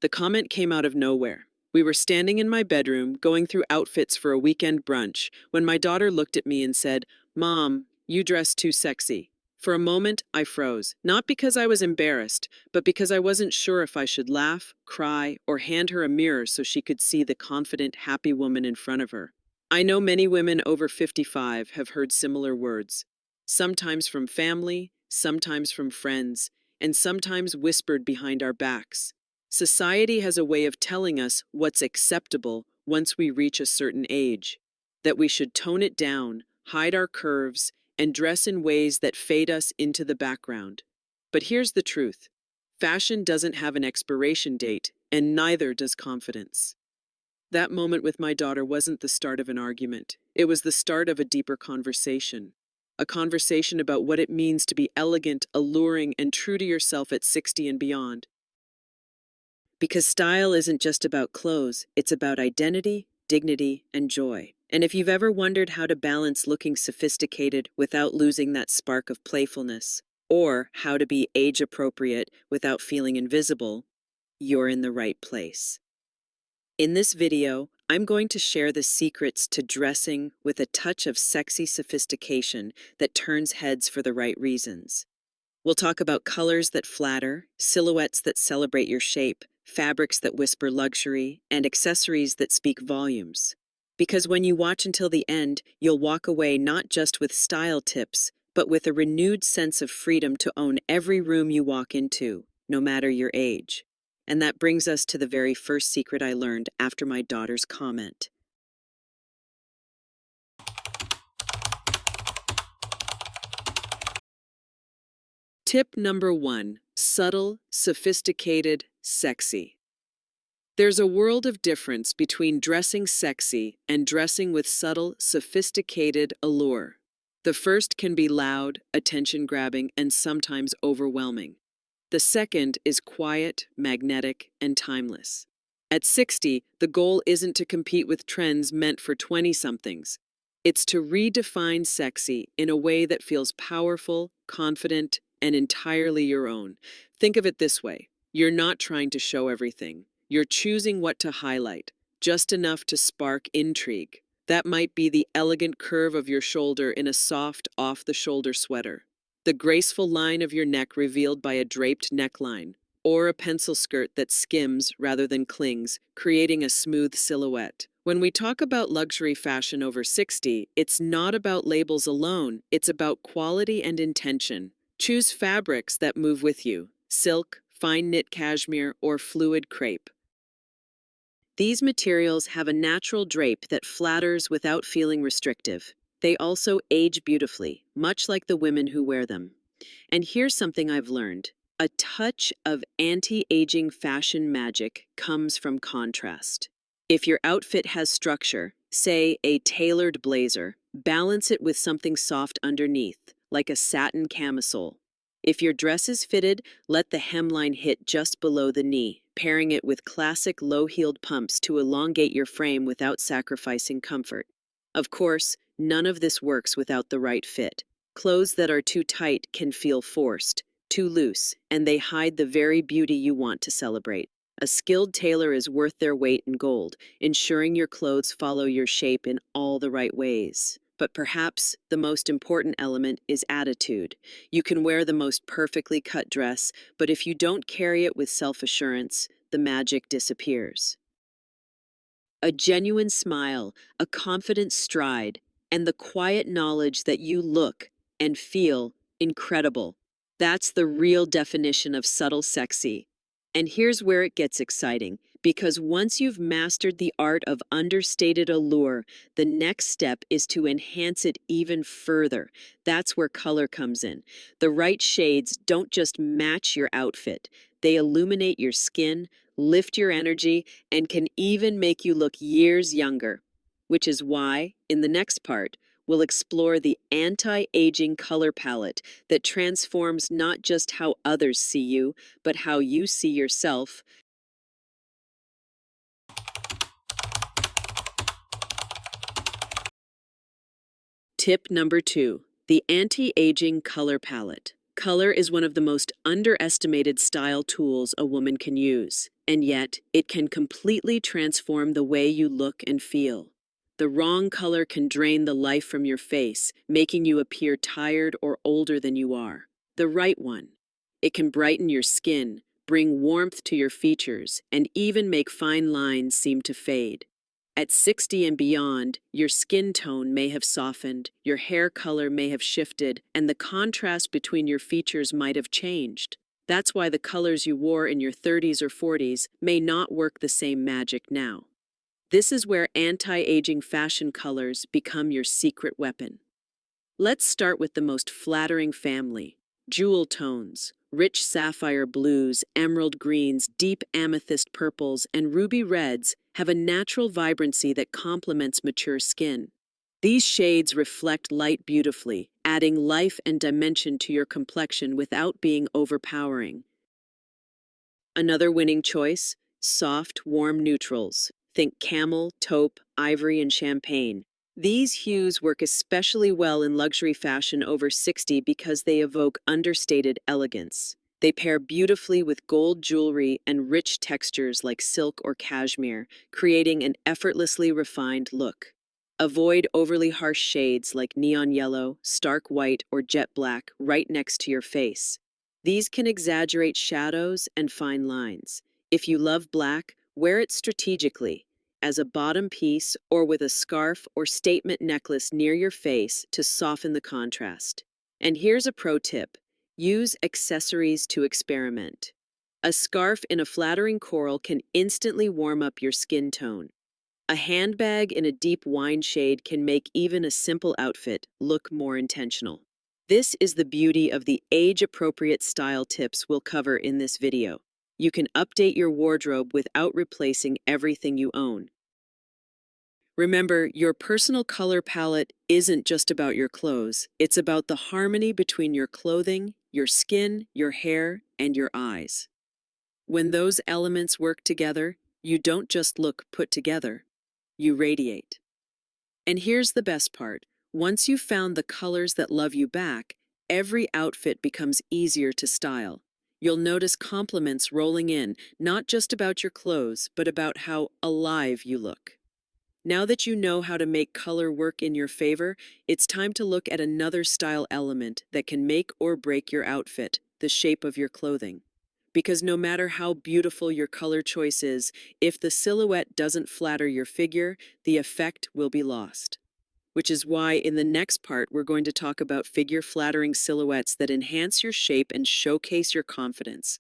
The comment came out of nowhere. We were standing in my bedroom, going through outfits for a weekend brunch, when my daughter looked at me and said, "Mom, you dress too sexy." For a moment, I froze, not because I was embarrassed, but because I wasn't sure if I should laugh, cry, or hand her a mirror so she could see the confident, happy woman in front of her. I know many women over 55 have heard similar words, sometimes from family, sometimes from friends, and sometimes whispered behind our backs. Society has a way of telling us what's acceptable once we reach a certain age, that we should tone it down, hide our curves, and dress in ways that fade us into the background. But here's the truth: fashion doesn't have an expiration date, and neither does confidence. That moment with my daughter wasn't the start of an argument, it was the start of a deeper conversation. A conversation about what it means to be elegant, alluring, and true to yourself at 60 and beyond. Because style isn't just about clothes, it's about identity, dignity, and joy. And if you've ever wondered how to balance looking sophisticated without losing that spark of playfulness, or how to be age appropriate without feeling invisible, you're in the right place. In this video, I'm going to share the secrets to dressing with a touch of sexy sophistication that turns heads for the right reasons. We'll talk about colors that flatter, silhouettes that celebrate your shape, fabrics that whisper luxury, and accessories that speak volumes. Because when you watch until the end, you'll walk away not just with style tips, but with a renewed sense of freedom to own every room you walk into, no matter your age. And that brings us to the very first secret I learned after my daughter's comment. Tip number 1: subtle, sophisticated, sexy. There's a world of difference between dressing sexy and dressing with subtle, sophisticated allure. The first can be loud, attention-grabbing, and sometimes overwhelming. The second is quiet, magnetic, and timeless. At 60, the goal isn't to compete with trends meant for 20-somethings. It's to redefine sexy in a way that feels powerful, confident, and entirely your own. Think of it this way: you're not trying to show everything. You're choosing what to highlight, just enough to spark intrigue. That might be the elegant curve of your shoulder in a soft, off-the-shoulder sweater, the graceful line of your neck revealed by a draped neckline, or a pencil skirt that skims rather than clings, creating a smooth silhouette. When we talk about luxury fashion over 60, it's not about labels alone, it's about quality and intention. Choose fabrics that move with you: silk, fine knit cashmere, or fluid crepe. These materials have a natural drape that flatters without feeling restrictive. They also age beautifully, much like the women who wear them. And here's something I've learned: a touch of anti-aging fashion magic comes from contrast. If your outfit has structure, say a tailored blazer, balance it with something soft underneath, like a satin camisole. If your dress is fitted, let the hemline hit just below the knee, pairing it with classic low-heeled pumps to elongate your frame without sacrificing comfort. Of course, none of this works without the right fit. Clothes that are too tight can feel forced, too loose, and they hide the very beauty you want to celebrate. A skilled tailor is worth their weight in gold, ensuring your clothes follow your shape in all the right ways. But perhaps the most important element is attitude. You can wear the most perfectly cut dress, but if you don't carry it with self-assurance, the magic disappears. A genuine smile, a confident stride, and the quiet knowledge that you look and feel incredible. That's the real definition of subtle sexy. And here's where it gets exciting, because once you've mastered the art of understated allure, the next step is to enhance it even further. That's where color comes in. The right shades don't just match your outfit, they illuminate your skin, lift your energy, and can even make you look years younger. Which is why, in the next part, we'll explore the anti-aging color palette that transforms not just how others see you, but how you see yourself. Tip number 2: the anti-aging color palette. Color is one of the most underestimated style tools a woman can use. and yet it can completely transform the way you look and feel. The wrong color can drain the life from your face, making you appear tired or older than you are. The right one, it can brighten your skin, bring warmth to your features, and even make fine lines seem to fade. At 60 and beyond, your skin tone may have softened, your hair color may have shifted, and the contrast between your features might have changed. That's why the colors you wore in your 30s or 40s may not work the same magic now. This is where anti-aging fashion colors become your secret weapon. Let's start with the most flattering family: jewel tones, rich sapphire blues, emerald greens, deep amethyst purples, and ruby reds have a natural vibrancy that complements mature skin. These shades reflect light beautifully, adding life and dimension to your complexion without being overpowering. Another winning choice: soft, warm neutrals. Think camel, taupe, ivory, and champagne. These hues work especially well in luxury fashion over 60 because they evoke understated elegance. They pair beautifully with gold jewelry and rich textures like silk or cashmere, creating an effortlessly refined look. Avoid overly harsh shades like neon yellow, stark white, or jet black right next to your face. These can exaggerate shadows and fine lines. If you love black, wear it strategically, as a bottom piece or with a scarf or statement necklace near your face to soften the contrast. And here's a pro tip: use accessories to experiment. A scarf in a flattering coral can instantly warm up your skin tone. A handbag in a deep wine shade can make even a simple outfit look more intentional. This is the beauty of the age-appropriate style tips we'll cover in this video. You can update your wardrobe without replacing everything you own. Remember, your personal color palette isn't just about your clothes. It's about the harmony between your clothing, your skin, your hair, and your eyes. When those elements work together, you don't just look put together, you radiate. And here's the best part: once you've found the colors that love you back, every outfit becomes easier to style. You'll notice compliments rolling in, not just about your clothes, but about how alive you look. Now that you know how to make color work in your favor, it's time to look at another style element that can make or break your outfit: the shape of your clothing. Because no matter how beautiful your color choice is, if the silhouette doesn't flatter your figure, the effect will be lost. Which is why in the next part, we're going to talk about figure-flattering silhouettes that enhance your shape and showcase your confidence.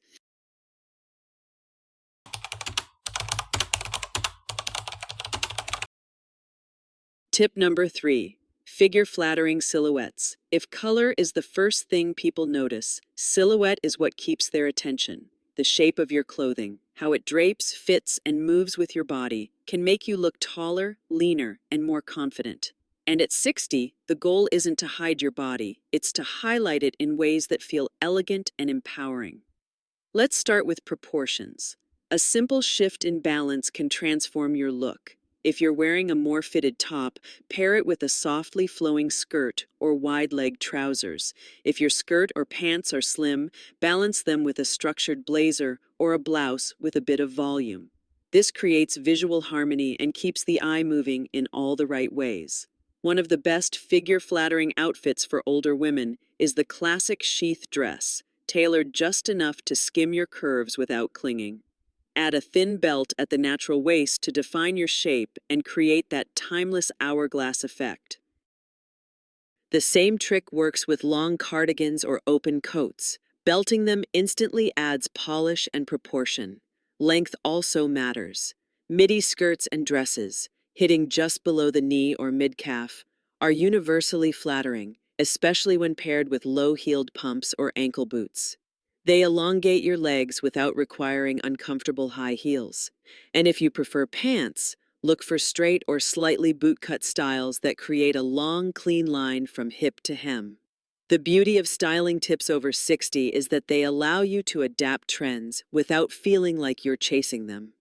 Tip number 3. Figure-flattering silhouettes. If color is the first thing people notice, silhouette is what keeps their attention. The shape of your clothing, how it drapes, fits, and moves with your body, can make you look taller, leaner, and more confident. And at 60, the goal isn't to hide your body, it's to highlight it in ways that feel elegant and empowering. Let's start with proportions. A simple shift in balance can transform your look. If you're wearing a more fitted top, pair it with a softly flowing skirt or wide-leg trousers. If your skirt or pants are slim, balance them with a structured blazer or a blouse with a bit of volume. This creates visual harmony and keeps the eye moving in all the right ways. One of the best figure-flattering outfits for older women is the classic sheath dress, tailored just enough to skim your curves without clinging. Add a thin belt at the natural waist to define your shape and create that timeless hourglass effect. The same trick works with long cardigans or open coats. Belting them instantly adds polish and proportion. Length also matters. Midi skirts and dresses, hitting just below the knee or mid-calf, are universally flattering, especially when paired with low-heeled pumps or ankle boots. They elongate your legs without requiring uncomfortable high heels. And if you prefer pants, look for straight or slightly bootcut styles that create a long, clean line from hip to hem. The beauty of styling tips over 60 is that they allow you to adapt trends without feeling like you're chasing them.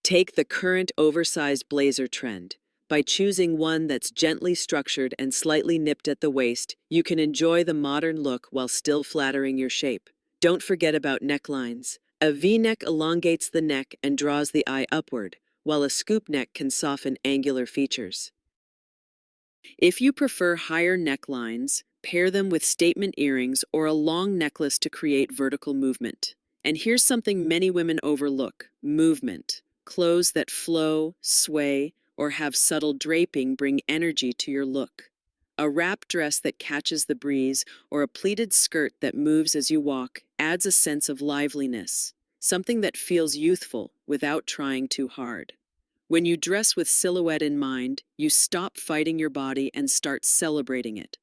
Take the current oversized blazer trend. By choosing one that's gently structured and slightly nipped at the waist, you can enjoy the modern look while still flattering your shape. Don't forget about necklines. A V-neck elongates the neck and draws the eye upward, while a scoop neck can soften angular features. If you prefer higher necklines, pair them with statement earrings or a long necklace to create vertical movement. And here's something many women overlook: movement. Clothes that flow, sway, or have subtle draping bring energy to your look. A wrap dress that catches the breeze or a pleated skirt that moves as you walk adds a sense of liveliness, something that feels youthful without trying too hard. When you dress with silhouette in mind, you stop fighting your body and start celebrating it.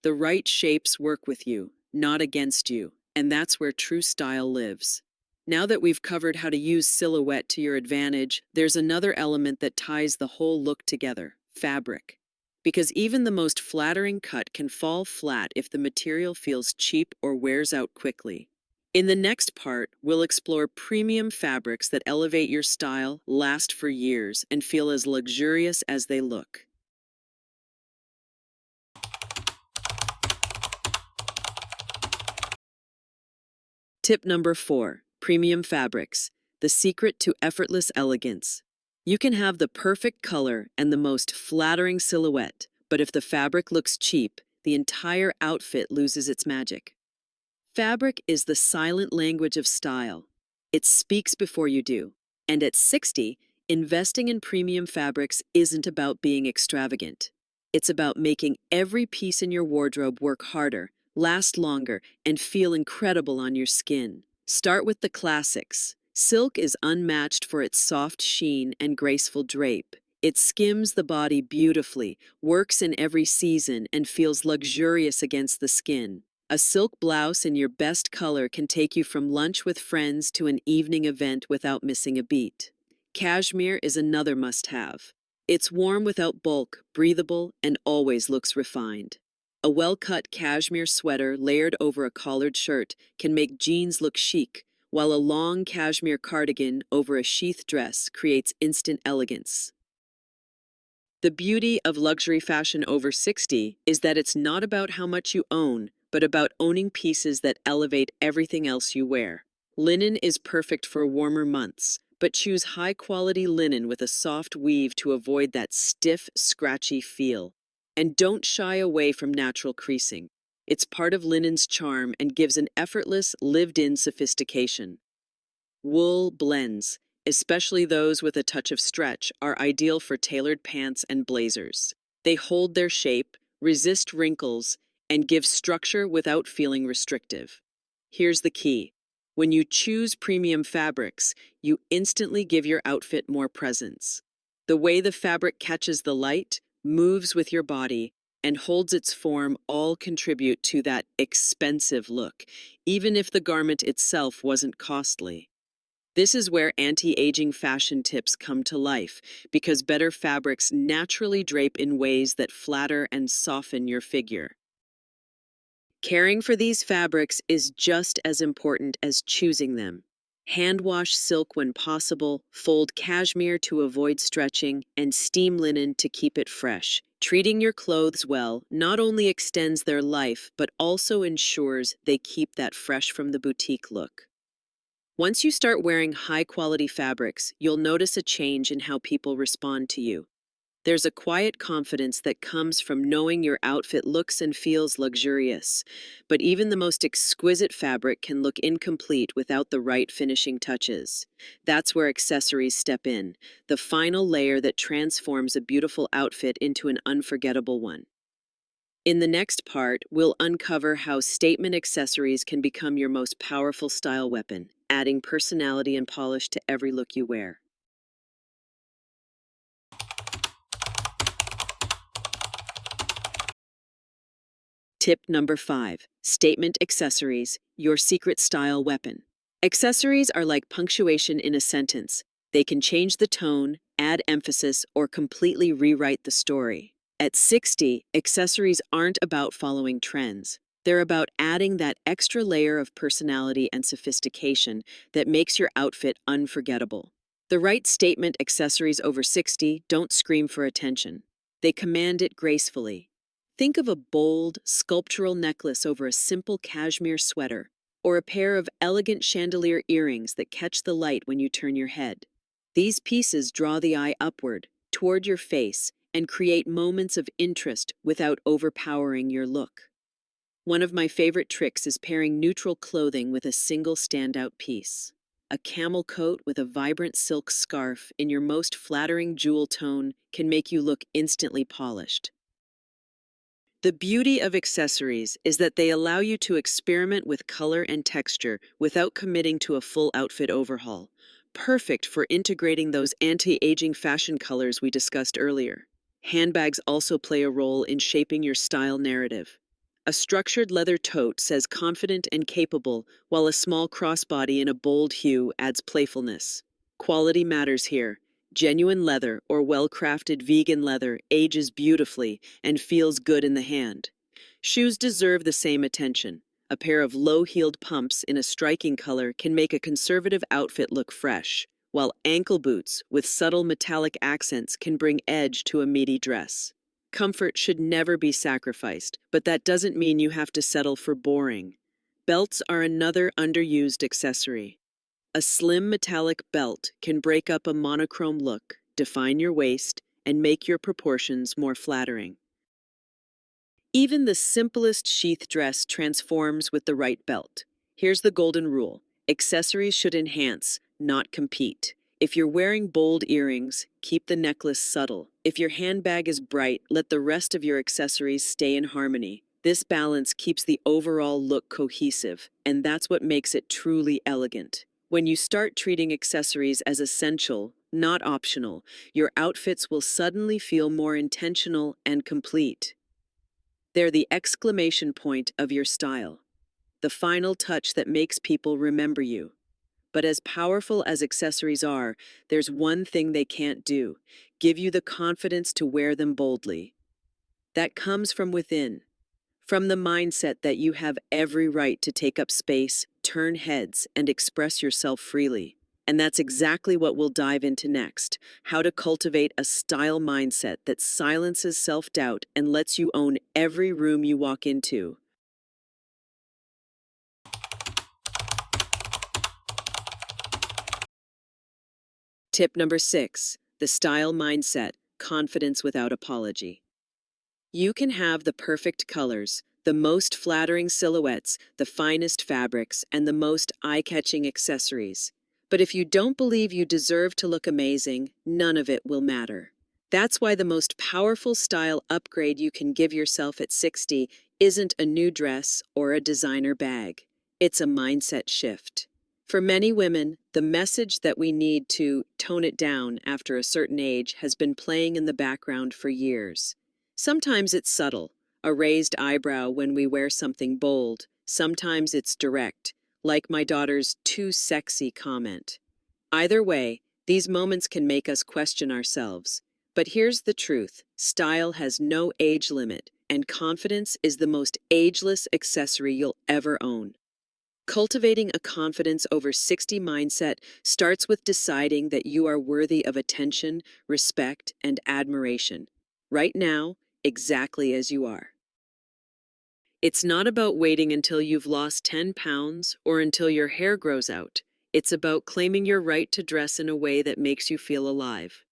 The right shapes work with you, not against you, and that's where true style lives. Now that we've covered how to use silhouette to your advantage, there's another element that ties the whole look together: fabric. Because even the most flattering cut can fall flat if the material feels cheap or wears out quickly. In the next part, we'll explore premium fabrics that elevate your style, last for years, and feel as luxurious as they look. Tip number 4, premium fabrics, the secret to effortless elegance. You can have the perfect color and the most flattering silhouette, but if the fabric looks cheap, the entire outfit loses its magic. Fabric is the silent language of style. It speaks before you do. And at 60, investing in premium fabrics isn't about being extravagant. It's about making every piece in your wardrobe work harder, last longer, and feel incredible on your skin. Start with the classics. Silk is unmatched for its soft sheen and graceful drape. It skims the body beautifully, works in every season, and feels luxurious against the skin. A silk blouse in your best color can take you from lunch with friends to an evening event without missing a beat. Cashmere is another must-have. It's warm without bulk, breathable, and always looks refined. A well-cut cashmere sweater layered over a collared shirt can make jeans look chic, while a long cashmere cardigan over a sheath dress creates instant elegance. The beauty of luxury fashion over 60 is that it's not about how much you own, but about owning pieces that elevate everything else you wear. Linen is perfect for warmer months, but choose high-quality linen with a soft weave to avoid that stiff, scratchy feel. And don't shy away from natural creasing. It's part of linen's charm and gives an effortless, lived-in sophistication. Wool blends, especially those with a touch of stretch, are ideal for tailored pants and blazers. They hold their shape, resist wrinkles, and give structure without feeling restrictive. Here's the key. When you choose premium fabrics, you instantly give your outfit more presence. The way the fabric catches the light, moves with your body, and holds its form all contribute to that expensive look, even if the garment itself wasn't costly. This is where anti-aging fashion tips come to life, because better fabrics naturally drape in ways that flatter and soften your figure. Caring for these fabrics is just as important as choosing them. Hand wash silk when possible, fold cashmere to avoid stretching, and steam linen to keep it fresh. Treating your clothes well not only extends their life, but also ensures they keep that fresh from the boutique look. Once you start wearing high-quality fabrics, you'll notice a change in how people respond to you. There's a quiet confidence that comes from knowing your outfit looks and feels luxurious. But even the most exquisite fabric can look incomplete without the right finishing touches. That's where accessories step in, the final layer that transforms a beautiful outfit into an unforgettable one. In the next part, we'll uncover how statement accessories can become your most powerful style weapon, adding personality and polish to every look you wear. Tip number 5, statement accessories, your secret style weapon. Accessories are like punctuation in a sentence. They can change the tone, add emphasis, or completely rewrite the story. At 60, accessories aren't about following trends. They're about adding that extra layer of personality and sophistication that makes your outfit unforgettable. The right statement accessories over 60 don't scream for attention. They command it gracefully. Think of a bold, sculptural necklace over a simple cashmere sweater, or a pair of elegant chandelier earrings that catch the light when you turn your head. These pieces draw the eye upward, toward your face, and create moments of interest without overpowering your look. One of my favorite tricks is pairing neutral clothing with a single standout piece. A camel coat with a vibrant silk scarf in your most flattering jewel tone can make you look instantly polished. The beauty of accessories is that they allow you to experiment with color and texture without committing to a full outfit overhaul. Perfect for integrating those anti-aging fashion colors we discussed earlier. Handbags also play a role in shaping your style narrative. A structured leather tote says confident and capable, while a small crossbody in a bold hue adds playfulness. Quality matters here. Genuine leather or well-crafted vegan leather ages beautifully and feels good in the hand. Shoes deserve the same attention. A pair of low-heeled pumps in a striking color can make a conservative outfit look fresh, while ankle boots with subtle metallic accents can bring edge to a meaty dress. Comfort should never be sacrificed, but that doesn't mean you have to settle for boring. Belts are another underused accessory. A slim metallic belt can break up a monochrome look, define your waist, and make your proportions more flattering. Even the simplest sheath dress transforms with the right belt. Here's the golden rule: accessories should enhance, not compete. If you're wearing bold earrings, keep the necklace subtle. If your handbag is bright, let the rest of your accessories stay in harmony. This balance keeps the overall look cohesive, and that's what makes it truly elegant. When you start treating accessories as essential, not optional, your outfits will suddenly feel more intentional and complete. They're the exclamation point of your style, the final touch that makes people remember you. But as powerful as accessories are, there's one thing they can't do: give you the confidence to wear them boldly. That comes from within, from the mindset that you have every right to take up space, turn heads, and express yourself freely. And that's exactly what we'll dive into next: how to cultivate a style mindset that silences self-doubt and lets you own every room you walk into. Tip number 6, the style mindset: confidence without apology. You can have the perfect colors, the most flattering silhouettes, the finest fabrics, and the most eye-catching accessories. But if you don't believe you deserve to look amazing, none of it will matter. That's why the most powerful style upgrade you can give yourself at 60 isn't a new dress or a designer bag. It's a mindset shift. For many women, the message that we need to tone it down after a certain age has been playing in the background for years. Sometimes it's subtle, a raised eyebrow when we wear something bold. Sometimes it's direct, like my daughter's "too sexy" comment. Either way, these moments can make us question ourselves. But here's the truth: style has no age limit, and confidence is the most ageless accessory you'll ever own. Cultivating a confidence over 60 mindset starts with deciding that you are worthy of attention, respect, and admiration. Right now, exactly as you are. It's not about waiting until you've lost 10 pounds or until your hair grows out. It's about claiming your right to dress in a way that makes you feel alive.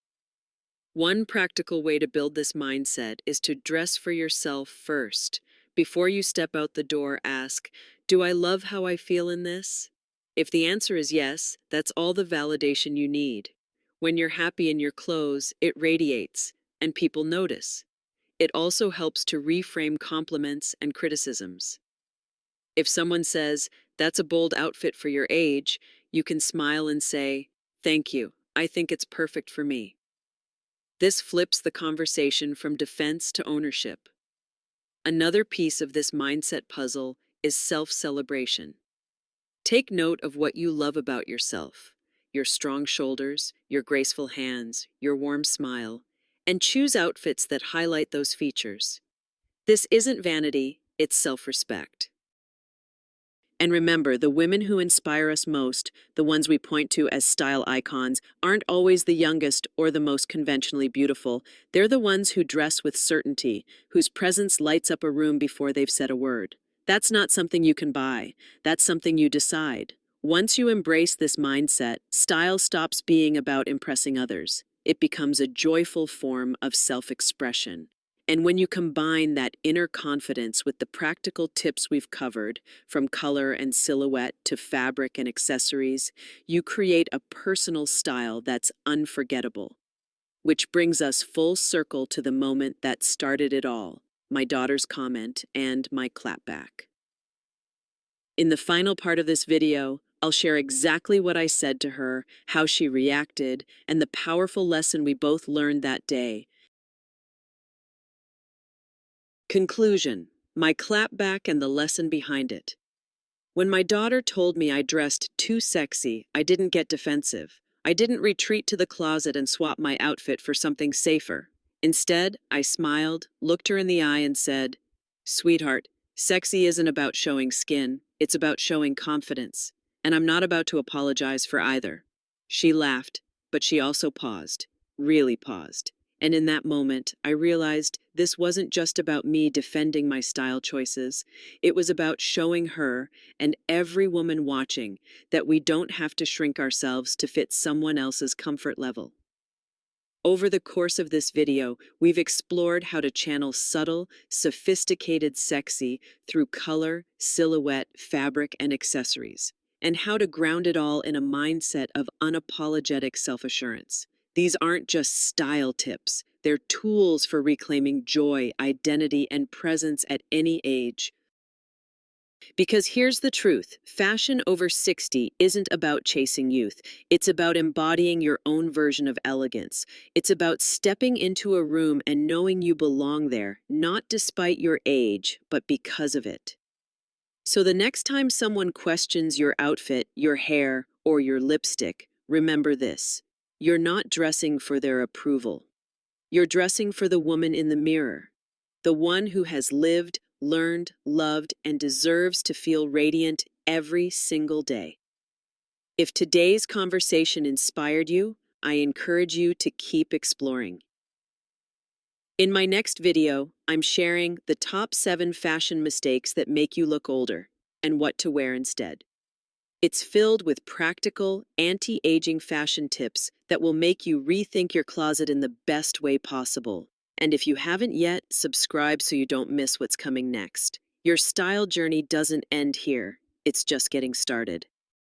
One practical way to build this mindset is to dress for yourself first. Before you step out the door, ask, "Do I love how I feel in this?" If the answer is yes, that's all the validation you need. When you're happy in your clothes, it radiates, and people notice. It also helps to reframe compliments and criticisms. If someone says, "That's a bold outfit for your age," you can smile and say, "Thank you. I think it's perfect for me." This flips the conversation from defense to ownership. Another piece of this mindset puzzle is self-celebration. Take note of what you love about yourself: your strong shoulders, your graceful hands, your warm smile, and choose outfits that highlight those features. This isn't vanity, it's self-respect. And remember, the women who inspire us most, the ones we point to as style icons, aren't always the youngest or the most conventionally beautiful. They're the ones who dress with certainty, whose presence lights up a room before they've said a word. That's not something you can buy. That's something you decide. Once you embrace this mindset, style stops being about impressing others. It becomes a joyful form of self-expression. And when you combine that inner confidence with the practical tips we've covered, from color and silhouette to fabric and accessories, you create a personal style that's unforgettable. Which brings us full circle to the moment that started it all, my daughter's comment and my clapback. In the final part of this video, I'll share exactly what I said to her, how she reacted, and the powerful lesson we both learned that day. Conclusion: my clapback and the lesson behind it. When my daughter told me I dressed too sexy, I didn't get defensive. I didn't retreat to the closet and swap my outfit for something safer. Instead, I smiled, looked her in the eye, and said, "Sweetheart, sexy isn't about showing skin, it's about showing confidence. And I'm not about to apologize for either." She laughed, but she also paused, really paused. And in that moment, I realized this wasn't just about me defending my style choices. It was about showing her, and every woman watching, that we don't have to shrink ourselves to fit someone else's comfort level. Over the course of this video, we've explored how to channel subtle, sophisticated sexy through color, silhouette, fabric, and accessories, and how to ground it all in a mindset of unapologetic self-assurance. These aren't just style tips, they're tools for reclaiming joy, identity, and presence at any age. Because here's the truth, fashion over 60 isn't about chasing youth. It's about embodying your own version of elegance. It's about stepping into a room and knowing you belong there, not despite your age, but because of it. So the next time someone questions your outfit, your hair, or your lipstick, remember this: you're not dressing for their approval. You're dressing for the woman in the mirror, the one who has lived, learned, loved, and deserves to feel radiant every single day. If today's conversation inspired you, I encourage you to keep exploring. In my next video, I'm sharing the top 7 fashion mistakes that make you look older and what to wear instead. It's filled with practical, anti-aging fashion tips that will make you rethink your closet in the best way possible. And if you haven't yet, subscribe so you don't miss what's coming next. Your style journey doesn't end here, it's just getting started.